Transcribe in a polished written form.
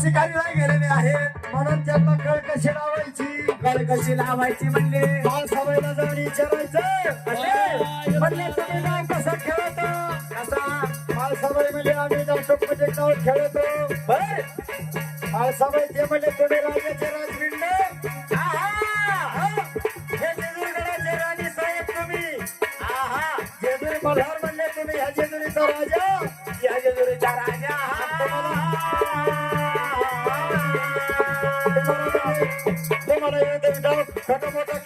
शिकारीला गेलेले आहेत म्हणून त्यांना कळ कशी लावायची कळ कशी लावायची म्हणले बाळ सवयला जाऊन विचारायचं म्हणले म्हणले तुम्ही नाव कसं खेळतो कसा बाळ सवय म्हणजे आम्ही जातो म्हणजे नाव खेळतो बर बाळ सवय ते म्हणजे तुम्ही राजाचे राजविंड हे जेजुरीगडाचे राणी साहेब तुम्ही जेजुरी मल्हार म्हणले तुम्ही ह्या जेजुरीचा राजा या जेजुरीचा राजा तुम्हाला येऊ दे, खोटं मोठं